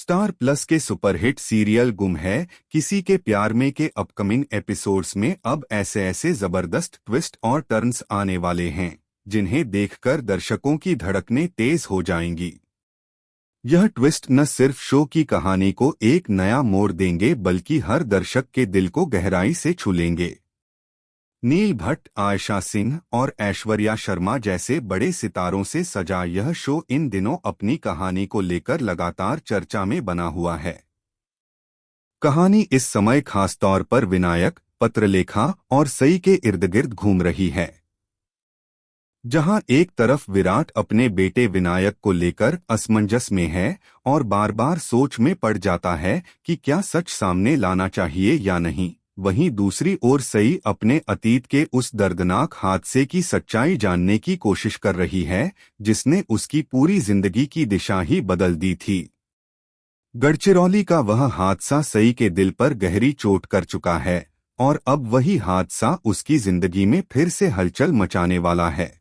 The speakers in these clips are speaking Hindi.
स्टार प्लस के सुपरहिट सीरियल गुम है किसी के प्यार में के अपकमिंग एपिसोड्स में अब ऐसे ऐसे जबरदस्त ट्विस्ट और टर्न्स आने वाले हैं जिन्हें देखकर दर्शकों की धड़कनें तेज हो जाएंगी। यह ट्विस्ट न सिर्फ शो की कहानी को एक नया मोड़ देंगे बल्कि हर दर्शक के दिल को गहराई से छू लेंगे। नील भट्ट, आयशा सिंह और ऐश्वर्या शर्मा जैसे बड़े सितारों से सजा यह शो इन दिनों अपनी कहानी को लेकर लगातार चर्चा में बना हुआ है। कहानी इस समय खासतौर पर विनायक, पत्रलेखा और सई के इर्द गिर्द घूम रही है। जहां एक तरफ विराट अपने बेटे विनायक को लेकर असमंजस में है और बार बार सोच में पड़ जाता है कि क्या सच सामने लाना चाहिए या नहीं, वहीं दूसरी ओर सई अपने अतीत के उस दर्दनाक हादसे की सच्चाई जानने की कोशिश कर रही है जिसने उसकी पूरी जिंदगी की दिशा ही बदल दी थी। गढ़चिरौली का वह हादसा सई के दिल पर गहरी चोट कर चुका है और अब वही हादसा उसकी जिंदगी में फिर से हलचल मचाने वाला है।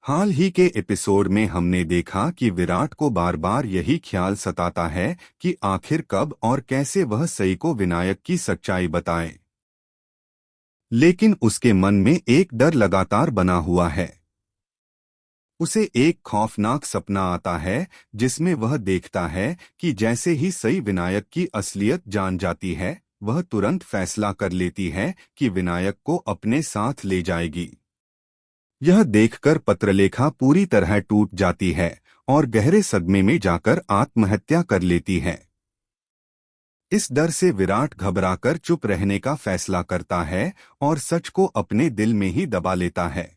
हाल ही के एपिसोड में हमने देखा कि विराट को बार बार यही ख्याल सताता है कि आखिर कब और कैसे वह सई को विनायक की सच्चाई बताए। लेकिन उसके मन में एक डर लगातार बना हुआ है। उसे एक खौफनाक सपना आता है जिसमें वह देखता है कि जैसे ही सई विनायक की असलियत जान जाती है, वह तुरंत फैसला कर लेती है कि विनायक को अपने साथ ले जाएगी। यह देखकर पत्रलेखा पूरी तरह टूट जाती है और गहरे सदमे में जाकर आत्महत्या कर लेती है। इस डर से विराट घबराकर चुप रहने का फैसला करता है और सच को अपने दिल में ही दबा लेता है।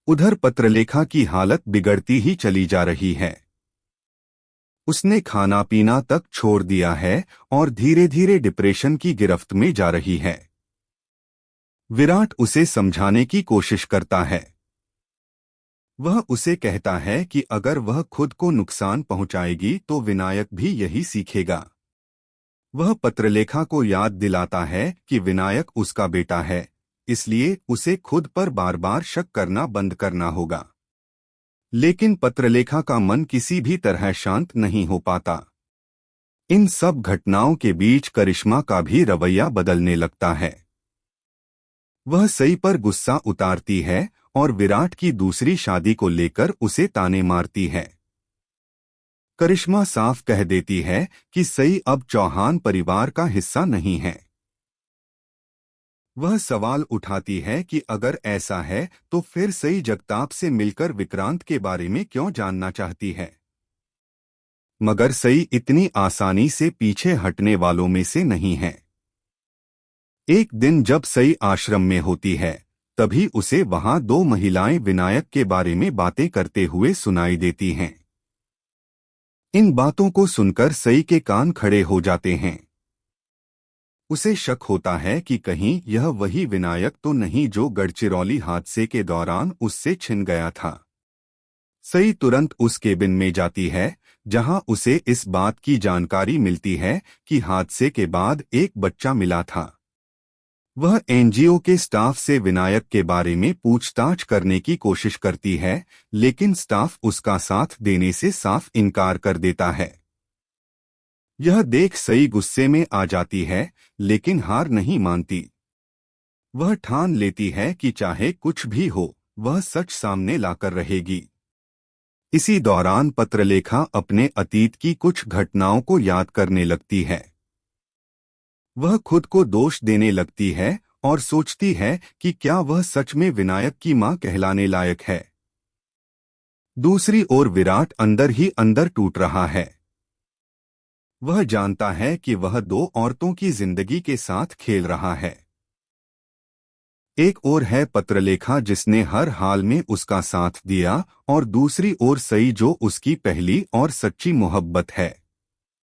उधर पत्रलेखा की हालत बिगड़ती ही चली जा रही है। उसने खाना पीना तक छोड़ दिया है और धीरे धीरे डिप्रेशन की गिरफ्त में जा रही है। विराट उसे समझाने की कोशिश करता है। वह उसे कहता है कि अगर वह खुद को नुकसान पहुंचाएगी तो विनायक भी यही सीखेगा। वह पत्रलेखा को याद दिलाता है कि विनायक उसका बेटा है, इसलिए उसे खुद पर बार बार शक करना बंद करना होगा। लेकिन पत्रलेखा का मन किसी भी तरह शांत नहीं हो पाता। इन सब घटनाओं के बीच करिश्मा का भी रवैया बदलने लगता है। वह सई पर गुस्सा उतारती है और विराट की दूसरी शादी को लेकर उसे ताने मारती है। करिश्मा साफ कह देती है कि सई अब चौहान परिवार का हिस्सा नहीं है। वह सवाल उठाती है कि अगर ऐसा है तो फिर सई जगताप से मिलकर विक्रांत के बारे में क्यों जानना चाहती है। मगर सई इतनी आसानी से पीछे हटने वालों में से नहीं है। एक दिन जब सई आश्रम में होती है तभी उसे वहां दो महिलाएं विनायक के बारे में बातें करते हुए सुनाई देती हैं। इन बातों को सुनकर सई के कान खड़े हो जाते हैं। उसे शक होता है कि कहीं यह वही विनायक तो नहीं जो गढ़चिरौली हादसे के दौरान उससे छिन गया था। सई तुरंत उस केबिन में जाती है जहां उसे इस बात की जानकारी मिलती है कि हादसे के बाद एक बच्चा मिला था। वह एनजीओ के स्टाफ से विनायक के बारे में पूछताछ करने की कोशिश करती है, लेकिन स्टाफ उसका साथ देने से साफ इनकार कर देता है। यह देख सई गुस्से में आ जाती है, लेकिन हार नहीं मानती। वह ठान लेती है कि चाहे कुछ भी हो, वह सच सामने लाकर रहेगी। इसी दौरान पत्रलेखा अपने अतीत की कुछ घटनाओं को याद करने लगती है। वह खुद को दोष देने लगती है और सोचती है कि क्या वह सच में विनायक की मां कहलाने लायक है। दूसरी ओर विराट अंदर ही अंदर टूट रहा है। वह जानता है कि वह दो औरतों की जिंदगी के साथ खेल रहा है। एक ओर है पत्रलेखा जिसने हर हाल में उसका साथ दिया और दूसरी ओर सई जो उसकी पहली और सच्ची मोहब्बत है।